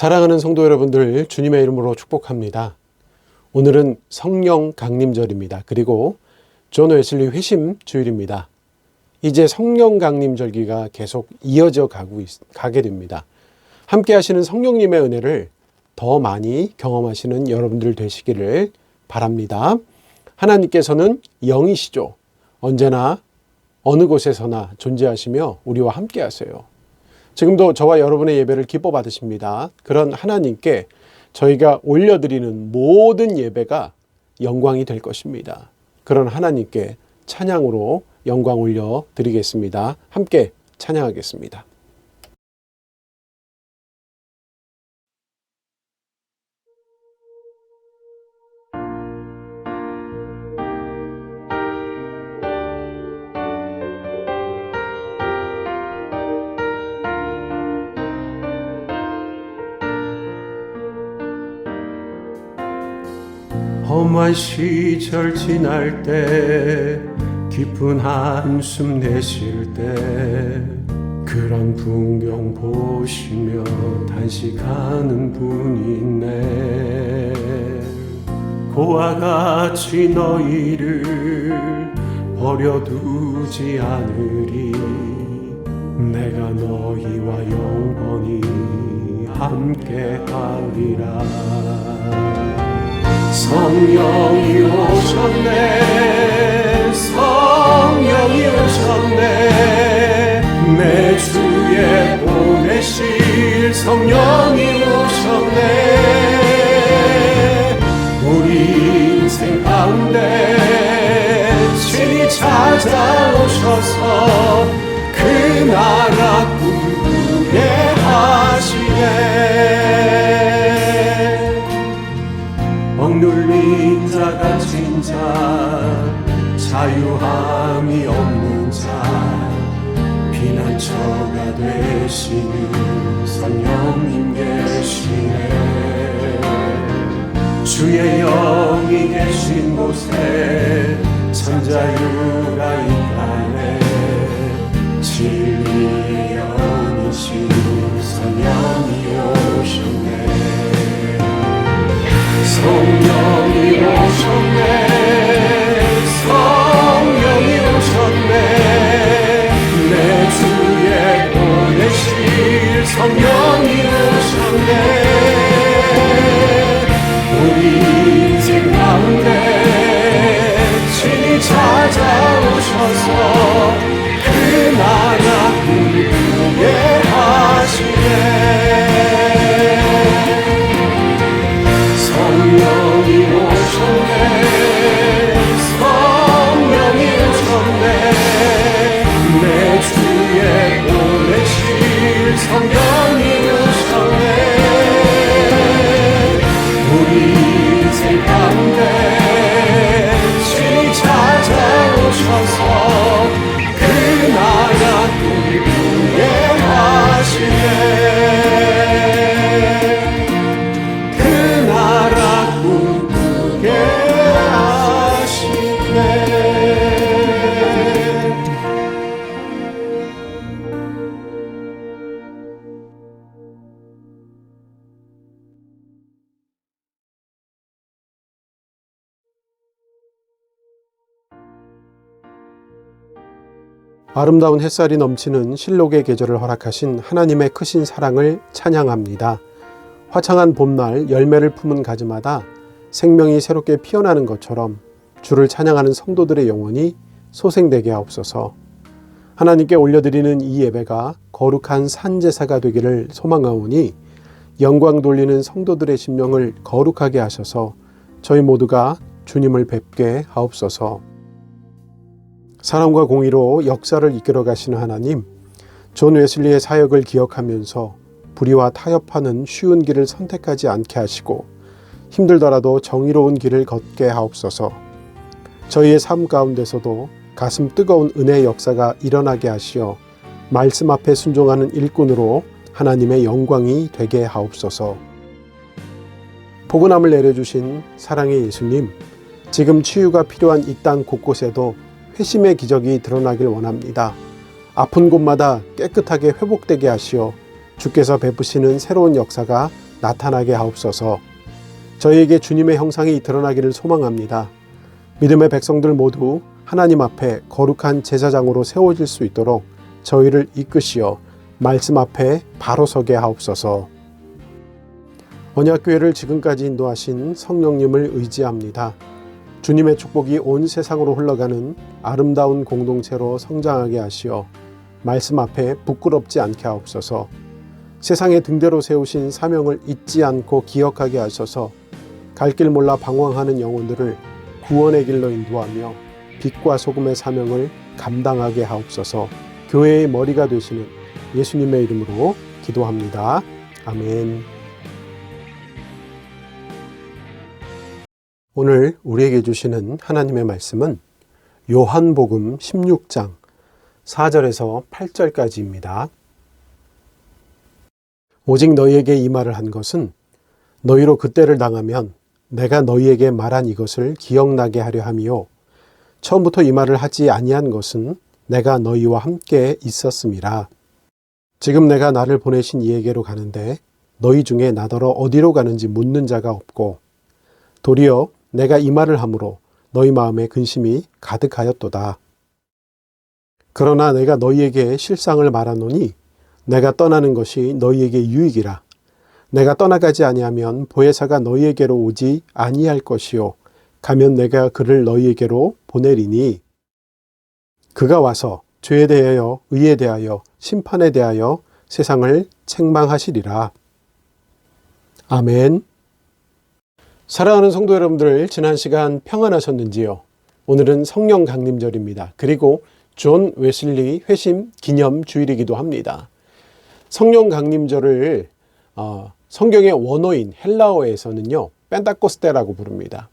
사랑하는 성도 여러분들, 주님의 이름으로 축복합니다. 오늘은 성령 강림절입니다. 그리고 존 웨슬리 회심 주일입니다. 이제 성령 강림절기가 계속 이어져 가게 됩니다. 함께 하시는 성령님의 은혜를 더 많이 경험하시는 여러분들 되시기를 바랍니다. 하나님께서는 영이시죠. 언제나 어느 곳에서나 존재하시며 우리와 함께 하세요. 지금도 저와 여러분의 예배를 기뻐 받으십니다. 그런 하나님께 저희가 올려드리는 모든 예배가 영광이 될 것입니다. 그런 하나님께 찬양으로 영광 올려드리겠습니다. 함께 찬양하겠습니다. 험한 시절 지날 때 깊은 한숨 내쉴 때 그런 풍경 보시며 단식하는 분이 있네. 고와 같이 너희를 버려두지 않으리. 내가 너희와 영원히 함께하리라. 성령이 오셨네. 성령이 오셨네. 내 주에 보내실 성령이 오셨네. 우리 인생 가운데 친히 찾아오셔서 그 나라 꿈꾸게 하시네. 억눌린 자 갇힌 자 자유함이 없는 자 피난처가 되시는 성령님 계시네. 주의 영이 계신 곳에 참 자유가 있다네. 진리의 영이신 성령이 오셨네. 성령이 오셨네. 성령이 오셨네. 내 주에 보내실 성령이 오셨네. 우리 인생 가운데 친히 찾아오셔서 그 나라 꿈꾸게 하시네. 성령이 오셨네. 성령이 오셨네. 내 주에 보내실 성령이 오셨네. 우리 인생 가운데 친히 찾아오셔서 그 나라 꿈꾸게 하시네. 아름다운 햇살이 넘치는 실록의 계절을 허락하신 하나님의 크신 사랑을 찬양합니다. 화창한 봄날 열매를 품은 가지마다 생명이 새롭게 피어나는 것처럼 주를 찬양하는 성도들의 영혼이 소생되게 하옵소서. 하나님께 올려드리는 이 예배가 거룩한 산제사가 되기를 소망하오니 영광 돌리는 성도들의 심령을 거룩하게 하셔서 저희 모두가 주님을 뵙게 하옵소서. 사랑과 공의로 역사를 이끌어 가시는 하나님, 존 웨슬리의 사역을 기억하면서 불의와 타협하는 쉬운 길을 선택하지 않게 하시고 힘들더라도 정의로운 길을 걷게 하옵소서. 저희의 삶 가운데서도 가슴 뜨거운 은혜의 역사가 일어나게 하시어 말씀 앞에 순종하는 일꾼으로 하나님의 영광이 되게 하옵소서. 포근함을 내려주신 사랑의 예수님, 지금 치유가 필요한 이 땅 곳곳에도 회심의 기적이 드러나길 원합니다. 아픈 곳마다 깨끗하게 회복되게 하시어 주께서 베푸시는 새로운 역사가 나타나게 하옵소서. 저희에게 주님의 형상이 드러나기를 소망합니다. 믿음의 백성들 모두 하나님 앞에 거룩한 제사장으로 세워질 수 있도록 저희를 이끄시어 말씀 앞에 바로 서게 하옵소서. 언약교회를 지금까지 인도하신 성령님을 의지합니다. 주님의 축복이 온 세상으로 흘러가는 아름다운 공동체로 성장하게 하시어 말씀 앞에 부끄럽지 않게 하옵소서. 세상의 등대로 세우신 사명을 잊지 않고 기억하게 하셔서 갈 길 몰라 방황하는 영혼들을 구원의 길로 인도하며 빛과 소금의 사명을 감당하게 하옵소서. 교회의 머리가 되시는 예수님의 이름으로 기도합니다. 아멘. 오늘 우리에게 주시는 하나님의 말씀은 요한복음 16장 4절에서 8절까지입니다. 오직 너희에게 이 말을 한 것은 너희로 그때를 당하면 내가 너희에게 말한 이것을 기억나게 하려 함이요. 처음부터 이 말을 하지 아니한 것은 내가 너희와 함께 있었음이라. 지금 내가 나를 보내신 이에게로 가는데 너희 중에 나더러 어디로 가는지 묻는 자가 없고 도리어 내가 이 말을 함으로 너희 마음에 근심이 가득하였도다. 그러나 내가 너희에게 실상을 말하노니 내가 떠나는 것이 너희에게 유익이라. 내가 떠나가지 아니하면 보혜사가 너희에게로 오지 아니할 것이요 가면 내가 그를 너희에게로 보내리니 그가 와서 죄에 대하여 의에 대하여 심판에 대하여 세상을 책망하시리라. 아멘. 사랑하는 성도 여러분들, 지난 시간 평안하셨는지요? 오늘은 성령 강림절입니다. 그리고 존 웨슬리 회심 기념 주일이기도 합니다. 성령 강림절을 성경의 원어인 헬라어에서는요, 펜타코스테라고 부릅니다.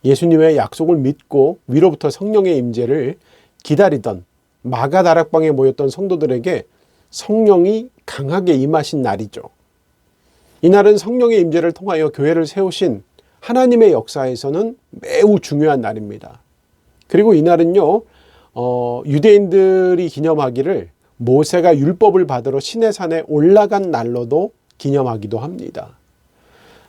예수님의 약속을 믿고 위로부터 성령의 임재를 기다리던 마가 다락방에 모였던 성도들에게 성령이 강하게 임하신 날이죠. 이날은 성령의 임재를 통하여 교회를 세우신 하나님의 역사에서는 매우 중요한 날입니다. 그리고 이날은요, 유대인들이 기념하기를 모세가 율법을 받으러 시내산에 올라간 날로도 기념하기도 합니다.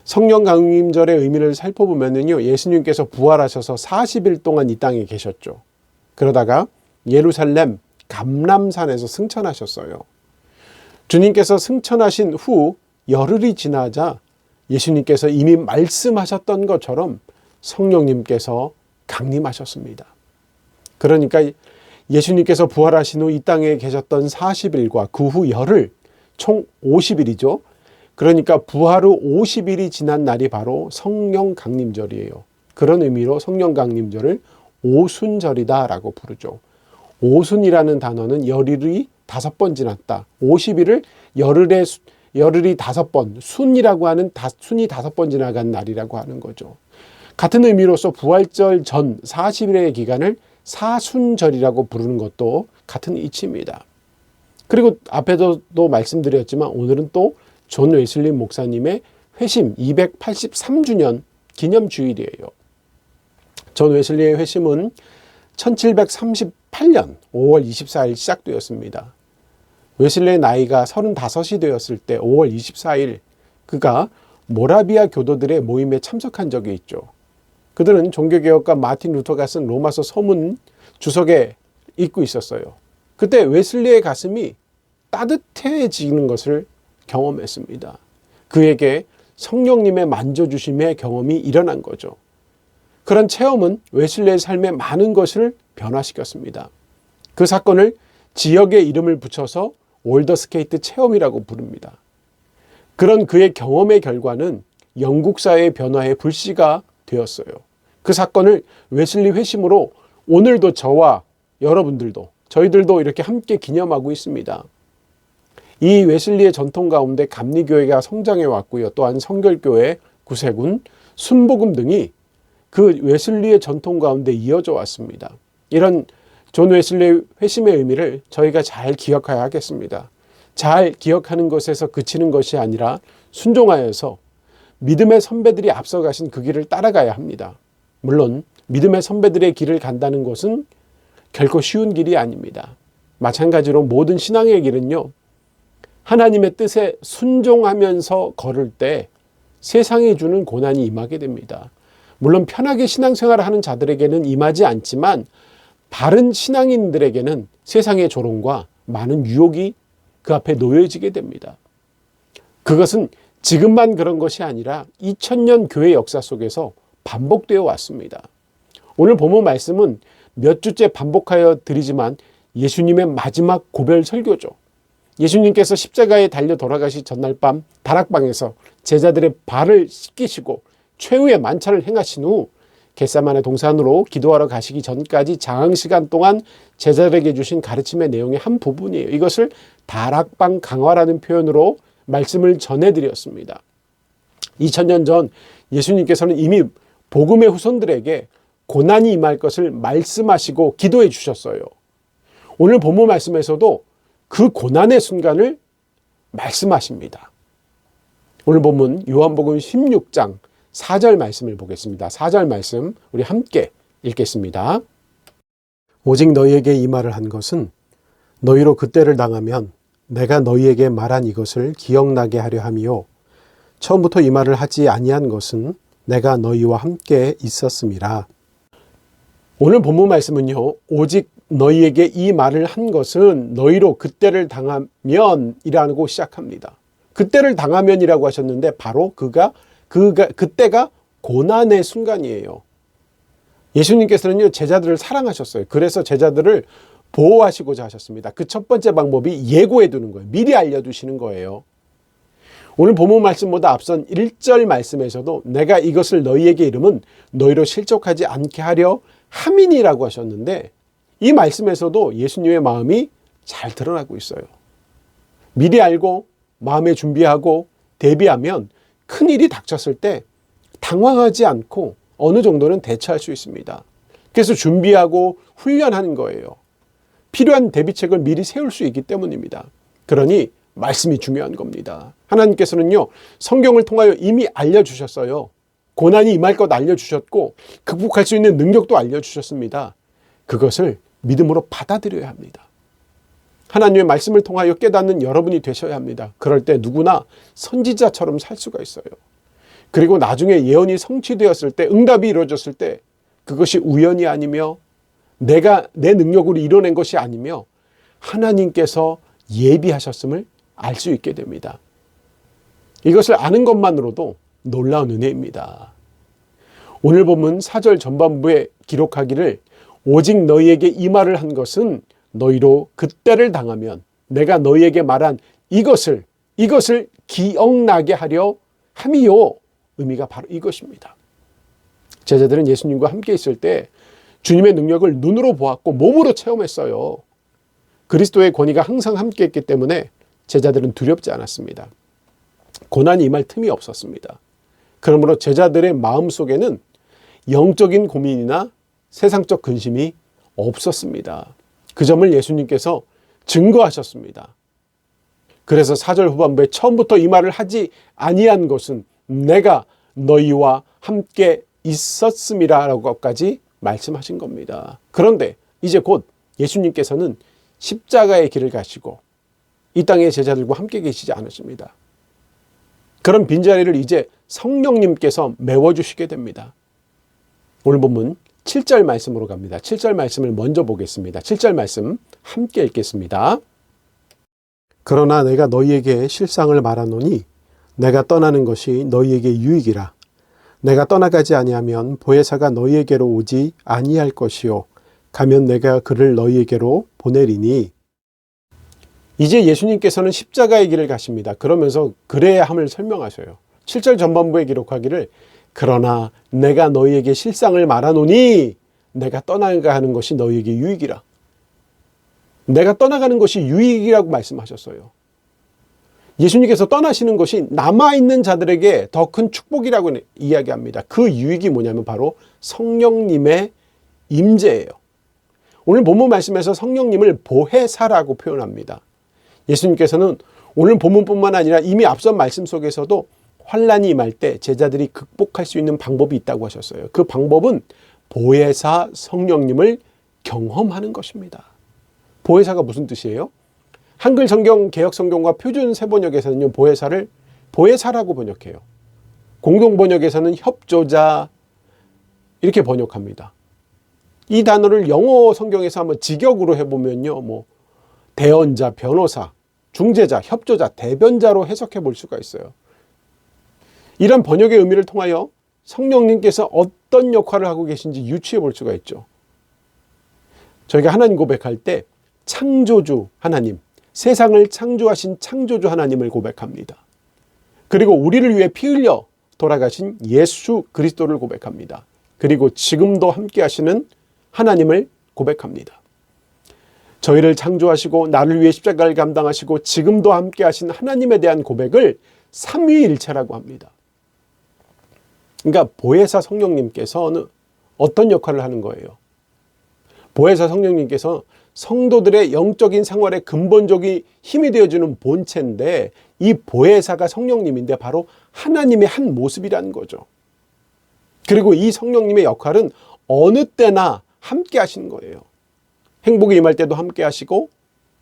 성령 강림절의 의미를 살펴보면요, 예수님께서 부활하셔서 40일 동안 이 땅에 계셨죠. 그러다가 예루살렘 감람산에서 승천하셨어요. 주님께서 승천하신 후 열흘이 지나자 예수님께서 이미 말씀하셨던 것처럼 성령님께서 강림하셨습니다. 그러니까 예수님께서 부활하신 후 이 땅에 계셨던 40일과 그 후 열흘, 총 50일이죠. 그러니까 부활 후 50일이 지난 날이 바로 성령 강림절이에요. 그런 의미로 성령 강림절을 오순절이다라고 부르죠. 오순이라는 단어는 열흘이 5번 지났다. 50일을 열흘이 5번, 순이라고 하는 순이 5번 지나간 날이라고 하는 거죠. 같은 의미로서 부활절 전 40일의 기간을 사순절이라고 부르는 것도 같은 이치입니다. 그리고 앞에도 말씀드렸지만 오늘은 또 존 웨슬리 목사님의 회심 283주년 기념주일이에요. 존 웨슬리의 회심은 1738년 5월 24일 시작되었습니다. 웨슬리의 나이가 35이 되었을 때 5월 24일 그가 모라비아 교도들의 모임에 참석한 적이 있죠. 그들은 종교개혁가 마틴 루터가 쓴 로마서 서문 주석에 읽고 있었어요. 그때 웨슬리의 가슴이 따뜻해지는 것을 경험했습니다. 그에게 성령님의 만져주심의 경험이 일어난 거죠. 그런 체험은 웨슬리의 삶에 많은 것을 변화시켰습니다. 그 사건을 지역의 이름을 붙여서 올더스케이트 체험이라고 부릅니다. 그런 그의 경험의 결과는 영국 사회의 변화의 불씨가 되었어요. 그 사건을 웨슬리 회심으로 오늘도 저와 여러분들도 저희들도 이렇게 함께 기념하고 있습니다. 이 웨슬리의 전통 가운데 감리교회가 성장해 왔고요. 또한 성결교회, 구세군, 순복음 등이 그 웨슬리의 전통 가운데 이어져 왔습니다. 이런 존 웨슬리의 회심의 의미를 저희가 잘 기억해야 하겠습니다. 잘 기억하는 것에서 그치는 것이 아니라 순종하여서 믿음의 선배들이 앞서가신 그 길을 따라가야 합니다. 물론 믿음의 선배들의 길을 간다는 것은 결코 쉬운 길이 아닙니다. 마찬가지로 모든 신앙의 길은요, 하나님의 뜻에 순종하면서 걸을 때 세상이 주는 고난이 임하게 됩니다. 물론 편하게 신앙생활을 하는 자들에게는 임하지 않지만 바른 신앙인들에게는 세상의 조롱과 많은 유혹이 그 앞에 놓여지게 됩니다. 그것은 지금만 그런 것이 아니라 2000년 교회 역사 속에서 반복되어 왔습니다. 오늘 본문 말씀은 몇 주째 반복하여 드리지만 예수님의 마지막 고별 설교죠. 예수님께서 십자가에 달려 돌아가시 전날 밤 다락방에서 제자들의 발을 씻기시고 최후의 만찬을 행하신 후 겟세마네 동산으로 기도하러 가시기 전까지 장시간 동안 제자들에게 주신 가르침의 내용의 한 부분이에요. 이것을 다락방 강화라는 표현으로 말씀을 전해드렸습니다. 2000년 전 예수님께서는 이미 복음의 후손들에게 고난이 임할 것을 말씀하시고 기도해 주셨어요. 오늘 본문 말씀에서도 그 고난의 순간을 말씀하십니다. 오늘 본문 요한복음 16장 4절 말씀을 보겠습니다. 4절 말씀 우리 함께 읽겠습니다. 오직 너희에게 이 말을 한 것은 너희로 그때를 당하면 내가 너희에게 말한 이것을 기억나게 하려 함이요 처음부터 이 말을 하지 아니한 것은 내가 너희와 함께 있었음이라. 오늘 본문 말씀은요, 오직 너희에게 이 말을 한 것은 너희로 그때를 당하면 이라고 시작합니다. 그때를 당하면이라고 하셨는데 바로 그때가 고난의 순간이에요. 예수님께서는요, 제자들을 사랑하셨어요. 그래서 제자들을 보호하시고자 하셨습니다. 그 첫 번째 방법이 예고해 두는 거예요. 미리 알려두시는 거예요. 오늘 본문 말씀보다 앞선 1절 말씀에서도 내가 이것을 너희에게 이름은 너희로 실족하지 않게 하려 함이니라고 하셨는데 이 말씀에서도 예수님의 마음이 잘 드러나고 있어요. 미리 알고 마음에 준비하고 대비하면 큰일이 닥쳤을 때 당황하지 않고 어느 정도는 대처할 수 있습니다. 그래서 준비하고 훈련하는 거예요. 필요한 대비책을 미리 세울 수 있기 때문입니다. 그러니 말씀이 중요한 겁니다. 하나님께서는요, 성경을 통하여 이미 알려주셨어요. 고난이 임할 것 알려주셨고 극복할 수 있는 능력도 알려주셨습니다. 그것을 믿음으로 받아들여야 합니다. 하나님의 말씀을 통하여 깨닫는 여러분이 되셔야 합니다. 그럴 때 누구나 선지자처럼 살 수가 있어요. 그리고 나중에 예언이 성취되었을 때, 응답이 이루어졌을 때 그것이 우연이 아니며 내가 내 능력으로 이뤄낸 것이 아니며 하나님께서 예비하셨음을 알 수 있게 됩니다. 이것을 아는 것만으로도 놀라운 은혜입니다. 오늘 본문 4절 전반부에 기록하기를 오직 너희에게 이 말을 한 것은 너희로 그때를 당하면 내가 너희에게 말한 이것을 기억나게 하려 함이요. 의미가 바로 이것입니다. 제자들은 예수님과 함께 있을 때 주님의 능력을 눈으로 보았고 몸으로 체험했어요. 그리스도의 권위가 항상 함께 했기 때문에 제자들은 두렵지 않았습니다. 고난이 임할 틈이 없었습니다. 그러므로 제자들의 마음속에는 영적인 고민이나 세상적 근심이 없었습니다. 그 점을 예수님께서 증거하셨습니다. 그래서 4절 후반부에 처음부터 이 말을 하지 아니한 것은 내가 너희와 함께 있었음이라고까지 말씀하신 겁니다. 그런데 이제 곧 예수님께서는 십자가의 길을 가시고 이 땅의 제자들과 함께 계시지 않으십니다. 그런 빈자리를 이제 성령님께서 메워주시게 됩니다. 오늘 본문 7절 말씀으로 갑니다. 7절 말씀을 먼저 보겠습니다. 7절 말씀 함께 읽겠습니다. 그러나 내가 너희에게 실상을 말하노니 내가 떠나는 것이 너희에게 유익이라. 내가 떠나가지 아니하면 보혜사가 너희에게로 오지 아니할 것이요 가면 내가 그를 너희에게로 보내리니. 이제 예수님께서는 십자가의 길을 가십니다. 그러면서 그래야 함을 설명하셔요. 7절 전반부에 기록하기를 그러나 내가 너희에게 실상을 말하노니 내가 떠나가는 것이 너희에게 유익이라. 내가 떠나가는 것이 유익이라고 말씀하셨어요. 예수님께서 떠나시는 것이 남아있는 자들에게 더 큰 축복이라고 이야기합니다. 그 유익이 뭐냐면 바로 성령님의 임재예요. 오늘 본문 말씀에서 성령님을 보혜사라고 표현합니다. 예수님께서는 오늘 본문뿐만 아니라 이미 앞선 말씀 속에서도 환난이 임할 때 제자들이 극복할 수 있는 방법이 있다고 하셨어요. 그 방법은 보혜사 성령님을 경험하는 것입니다. 보혜사가 무슨 뜻이에요? 한글 성경, 개혁 성경과 표준 세번역에서는요, 보혜사를 보혜사라고 번역해요. 공동번역에서는 협조자 이렇게 번역합니다. 이 단어를 영어 성경에서 한번 직역으로 해보면요, 대언자, 변호사, 중재자, 협조자, 대변자로 해석해 볼 수가 있어요. 이런 번역의 의미를 통하여 성령님께서 어떤 역할을 하고 계신지 유추해 볼 수가 있죠. 저희가 하나님 고백할 때 창조주 하나님, 세상을 창조하신 창조주 하나님을 고백합니다. 그리고 우리를 위해 피 흘려 돌아가신 예수 그리스도를 고백합니다. 그리고 지금도 함께 하시는 하나님을 고백합니다. 저희를 창조하시고 나를 위해 십자가를 감당하시고 지금도 함께 하신 하나님에 대한 고백을 삼위일체라고 합니다. 그러니까 보혜사 성령님께서는 어떤 역할을 하는 거예요? 보혜사 성령님께서 성도들의 영적인 생활에 근본적인 힘이 되어주는 본체인데, 이 보혜사가 성령님인데 바로 하나님의 한 모습이라는 거죠. 그리고 이 성령님의 역할은 어느 때나 함께 하시는 거예요. 행복이 임할 때도 함께 하시고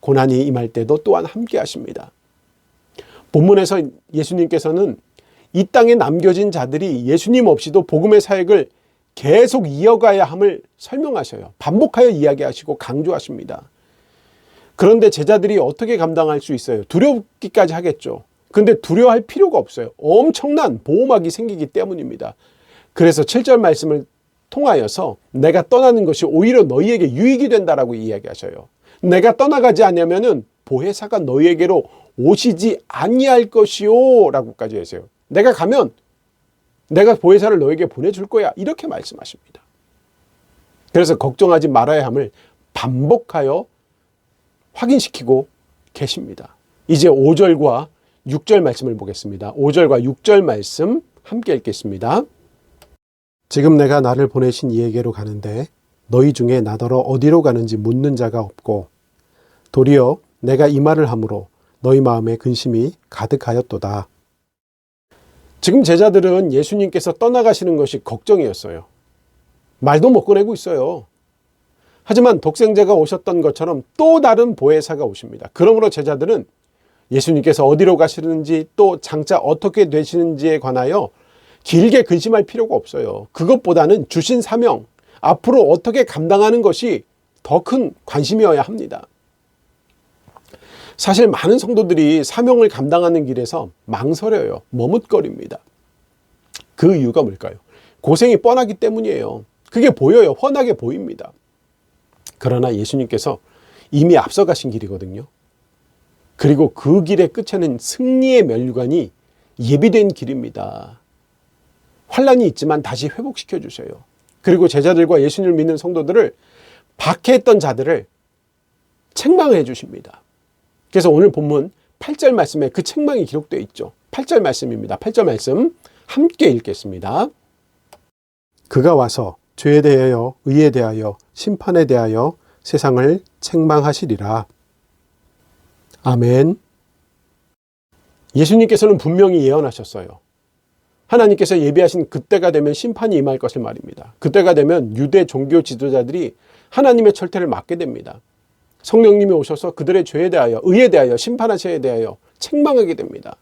고난이 임할 때도 또한 함께 하십니다. 본문에서 예수님께서는 이 땅에 남겨진 자들이 예수님 없이도 복음의 사역을 계속 이어가야 함을 설명하셔요. 반복하여 이야기하시고 강조하십니다. 그런데 제자들이 어떻게 감당할 수 있어요? 두렵기까지 하겠죠. 근데 두려워할 필요가 없어요. 엄청난 보호막이 생기기 때문입니다. 그래서 7절 말씀을 통하여서 내가 떠나는 것이 오히려 너희에게 유익이 된다라고 이야기하셔요. 내가 떠나가지 않으면은 보혜사가 너희에게로 오시지 아니할 것이요 라고까지 하세요. 내가 가면 내가 보혜사를 너에게 보내줄 거야, 이렇게 말씀하십니다. 그래서 걱정하지 말아야 함을 반복하여 확인시키고 계십니다. 이제 5절과 6절 말씀을 보겠습니다. 5절과 6절 말씀 함께 읽겠습니다. 지금 내가 나를 보내신 이에게로 가는데 너희 중에 나더러 어디로 가는지 묻는 자가 없고 도리어 내가 이 말을 함으로 너희 마음에 근심이 가득하였도다. 지금 제자들은 예수님께서 떠나가시는 것이 걱정이었어요. 말도 못 꺼내고 있어요. 하지만 독생자가 오셨던 것처럼 또 다른 보혜사가 오십니다. 그러므로 제자들은 예수님께서 어디로 가시는지 또 장차 어떻게 되시는지에 관하여 길게 근심할 필요가 없어요. 그것보다는 주신 사명, 앞으로 어떻게 감당하는 것이 더 큰 관심이어야 합니다. 사실 많은 성도들이 사명을 감당하는 길에서 망설여요. 머뭇거립니다. 그 이유가 뭘까요? 고생이 뻔하기 때문이에요. 그게 보여요. 훤하게 보입니다. 그러나 예수님께서 이미 앞서가신 길이거든요. 그리고 그 길의 끝에는 승리의 면류관이 예비된 길입니다. 환란이 있지만 다시 회복시켜 주셔요. 그리고 제자들과 예수님을 믿는 성도들을 박해했던 자들을 책망해 주십니다. 그래서 오늘 본문 8절 말씀에 그 책망이 기록되어 있죠. 8절 말씀입니다. 8절 말씀 함께 읽겠습니다. 그가 와서 죄에 대하여 의에 대하여 심판에 대하여 세상을 책망하시리라. 아멘. 예수님께서는 분명히 예언하셨어요. 하나님께서 예비하신 그때가 되면 심판이 임할 것을 말입니다. 그때가 되면 유대 종교 지도자들이 하나님의 철퇴를 막게 됩니다. 성령님이 오셔서 그들의 죄에 대하여 의에 대하여 심판하셔에 대하여 책망하게 됩니다.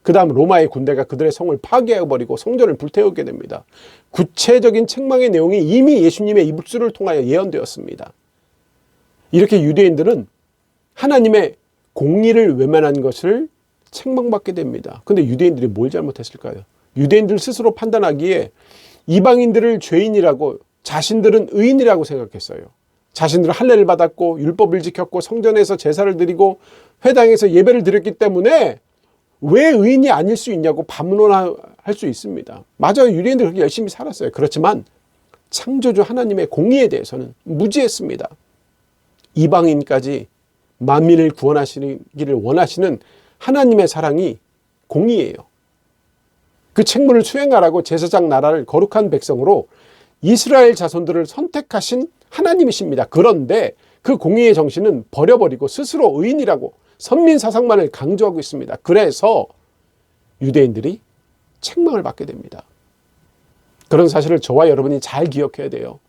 그 다음 로마의 군대가 그들의 성을 파괴해버리고 성전을 불태우게 됩니다. 구체적인 책망의 내용이 이미 예수님의 입술을 통하여 예언되었습니다. 이렇게 유대인들은 하나님의 공의를 외면한 것을 책망받게 됩니다. 그런데 유대인들이 뭘 잘못했을까요? 유대인들 스스로 판단하기에 이방인들을 죄인이라고, 자신들은 의인이라고 생각했어요. 자신들은 할례를 받았고 율법을 지켰고 성전에서 제사를 드리고 회당에서 예배를 드렸기 때문에 왜 의인이 아닐 수 있냐고 반문할 수 있습니다. 맞아요. 유대인들 그렇게 열심히 살았어요. 그렇지만 창조주 하나님의 공의에 대해서는 무지했습니다. 이방인까지 만민을 구원하시기를 원하시는 하나님의 사랑이 공의예요. 그 책무를 수행하라고 제사장 나라를 거룩한 백성으로 이스라엘 자손들을 선택하신 하나님이십니다. 그런데 그 공의의 정신은 버려버리고 스스로 의인이라고 선민 사상만을 강조하고 있습니다. 그래서 유대인들이 책망을 받게 됩니다. 그런 사실을 저와 여러분이 잘 기억해야 돼요.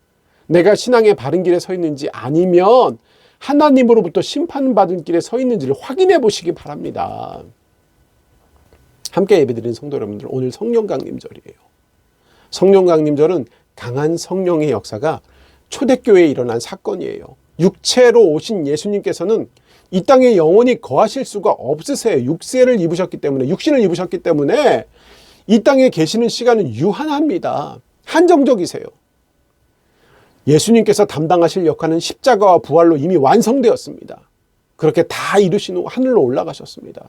내가 신앙의 바른 길에 서 있는지 아니면 하나님으로부터 심판받은 길에 서 있는지를 확인해 보시기 바랍니다. 함께 예배드리는 성도 여러분들, 오늘 성령 강림절이에요. 성령 강림절은 강한 성령의 역사가 초대교회에 일어난 사건이에요. 육체로 오신 예수님께서는 이 땅에 영원히 거하실 수가 없으세요. 육신을 입으셨기 때문에 이 땅에 계시는 시간은 유한합니다. 한정적이세요. 예수님께서 담당하실 역할은 십자가와 부활로 이미 완성되었습니다. 그렇게 다 이루신 후 하늘로 올라가셨습니다.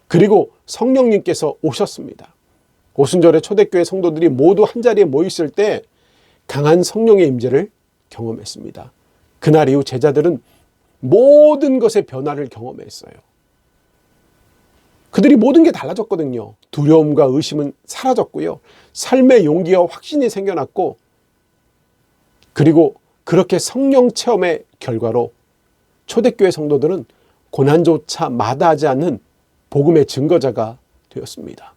그리고 성령님께서 오셨습니다. 오순절에 초대교회 성도들이 모두 한자리에 모였을 때 강한 성령의 임재를 경험했습니다. 그날 이후 제자들은 모든 것의 변화를 경험했어요. 그들이 모든 게 달라졌거든요. 두려움과 의심은 사라졌고요. 삶의 용기와 확신이 생겨났고, 그리고 그렇게 성령 체험의 결과로 초대교회 성도들은 고난조차 마다하지 않는 복음의 증거자가 되었습니다.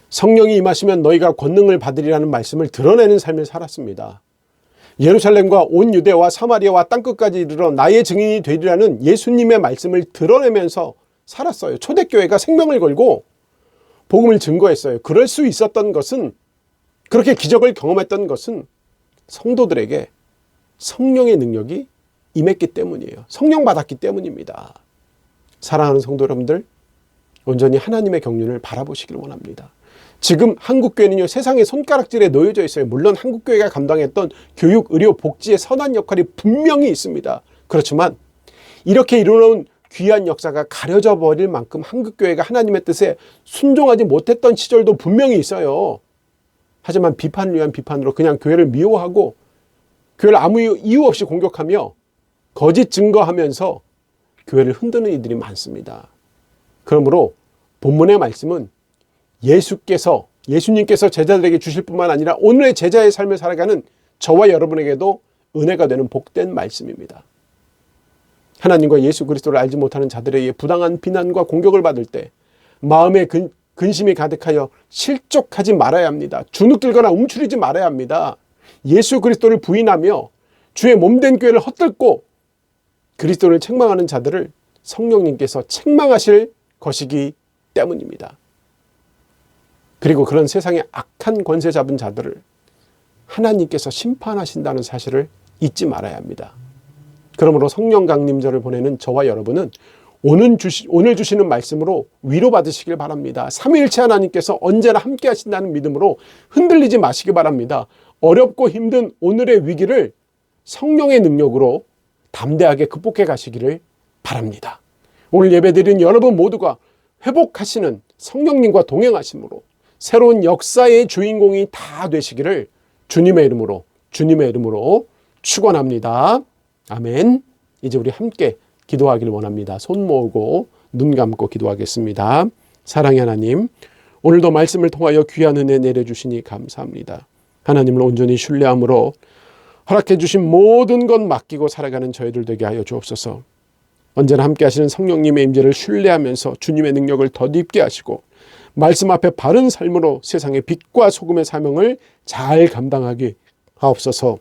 성령이 임하시면 너희가 권능을 받으리라는 말씀을 드러내는 삶을 살았습니다. 예루살렘과 온 유대와 사마리아와 땅끝까지 이르러 나의 증인이 되리라는 예수님의 말씀을 드러내면서 살았어요. 초대교회가 생명을 걸고 복음을 증거했어요. 그럴 수 있었던 것은, 그렇게 기적을 경험했던 것은 성도들에게 성령의 능력이 임했기 때문이에요. 성령 받았기 때문입니다. 사랑하는 성도 여러분들, 온전히 하나님의 경륜을 바라보시길 원합니다. 지금 한국교회는요, 세상의 손가락질에 놓여져 있어요. 물론 한국교회가 감당했던 교육, 의료, 복지의 선한 역할이 분명히 있습니다. 그렇지만 이렇게 이루어놓은 귀한 역사가 가려져 버릴 만큼 한국교회가 하나님의 뜻에 순종하지 못했던 시절도 분명히 있어요. 하지만 비판을 위한 비판으로 그냥 교회를 미워하고 교회를 아무 이유 없이 공격하며 거짓 증거하면서 교회를 흔드는 이들이 많습니다. 그러므로 본문의 말씀은 예수님께서 제자들에게 주실 뿐만 아니라 오늘의 제자의 삶을 살아가는 저와 여러분에게도 은혜가 되는 복된 말씀입니다. 하나님과 예수 그리스도를 알지 못하는 자들에게 부당한 비난과 공격을 받을 때 마음에 근심이 가득하여 실족하지 말아야 합니다. 주눅들거나 움츠리지 말아야 합니다. 예수 그리스도를 부인하며 주의 몸된 교회를 헛들고 그리스도를 책망하는 자들을 성령님께서 책망하실 것이기 때문입니다. 그리고 그런 세상의 악한 권세 잡은 자들을 하나님께서 심판하신다는 사실을 잊지 말아야 합니다. 그러므로 성령 강림절을 보내는 저와 여러분은 오늘 주시는 말씀으로 위로받으시길 바랍니다. 삼위일체 하나님께서 언제나 함께 하신다는 믿음으로 흔들리지 마시기 바랍니다. 어렵고 힘든 오늘의 위기를 성령의 능력으로 담대하게 극복해 가시기를 바랍니다. 오늘 예배드린 여러분 모두가 회복하시는 성령님과 동행하심으로 새로운 역사의 주인공이 다 되시기를 주님의 이름으로 축원합니다. 아멘. 이제 우리 함께 기도하기를 원합니다. 손 모으고 눈 감고 기도하겠습니다. 사랑의 하나님, 오늘도 말씀을 통하여 귀한 은혜 내려주시니 감사합니다. 하나님을 온전히 신뢰함으로 허락해 주신 모든 것 맡기고 살아가는 저희들 되게 하여 주옵소서. 언제나 함께 하시는 성령님의 임재를 신뢰하면서 주님의 능력을 덧입게 하시고 말씀 앞에 바른 삶으로 세상의 빛과 소금의 사명을 잘 감당하게 하옵소서.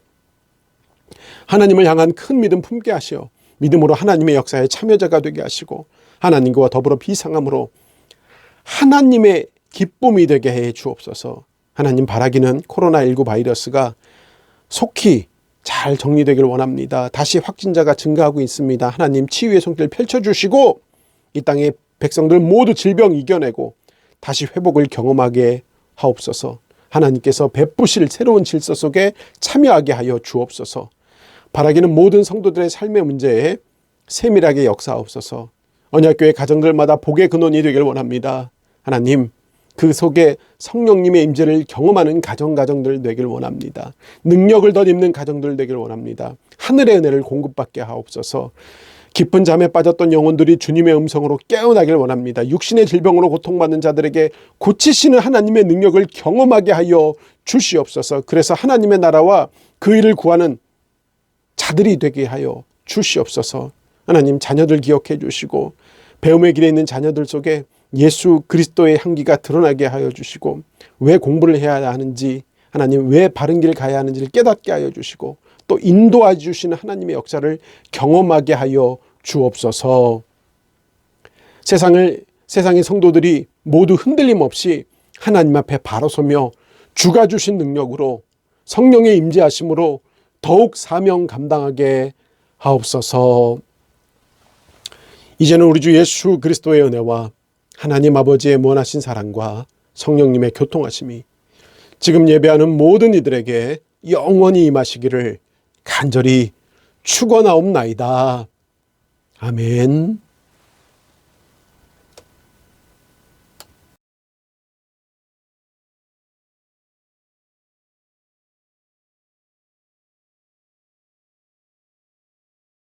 하나님을 향한 큰 믿음 품게 하시어 믿음으로 하나님의 역사에 참여자가 되게 하시고 하나님과 더불어 비상함으로 하나님의 기쁨이 되게 해 주옵소서. 하나님 바라기는 코로나19 바이러스가 속히 잘 정리되길 원합니다. 다시 확진자가 증가하고 있습니다. 하나님 치유의 손길 펼쳐주시고 이 땅의 백성들 모두 질병 이겨내고 다시 회복을 경험하게 하옵소서. 하나님께서 베푸실 새로운 질서 속에 참여하게 하여 주옵소서. 바라기는 모든 성도들의 삶의 문제에 세밀하게 역사하옵소서. 언약교회 가정들마다 복의 근원이 되길 원합니다. 하나님, 그 속에 성령님의 임재를 경험하는 가정들 되길 원합니다. 능력을 덧입는 가정들 되길 원합니다. 하늘의 은혜를 공급받게 하옵소서. 깊은 잠에 빠졌던 영혼들이 주님의 음성으로 깨어나길 원합니다. 육신의 질병으로 고통받는 자들에게 고치시는 하나님의 능력을 경험하게 하여 주시옵소서. 그래서 하나님의 나라와 그 일을 구하는 자들이 되게 하여 주시옵소서. 하나님, 자녀들 기억해 주시고 배움의 길에 있는 자녀들 속에 예수 그리스도의 향기가 드러나게 하여 주시고 왜 공부를 해야 하는지, 하나님 왜 바른 길 가야 하는지를 깨닫게 하여 주시고 또 인도해 주시는 하나님의 역사를 경험하게 하여 주옵소서. 세상을 세상의 성도들이 모두 흔들림 없이 하나님 앞에 바로 서며 주가 주신 능력으로 성령의 임재하심으로 더욱 사명 감당하게 하옵소서. 이제는 우리 주 예수 그리스도의 은혜와 하나님 아버지의 무한하신 사랑과 성령님의 교통하심이 지금 예배하는 모든 이들에게 영원히 임하시기를 간절히 축원하옵나이다. 아멘.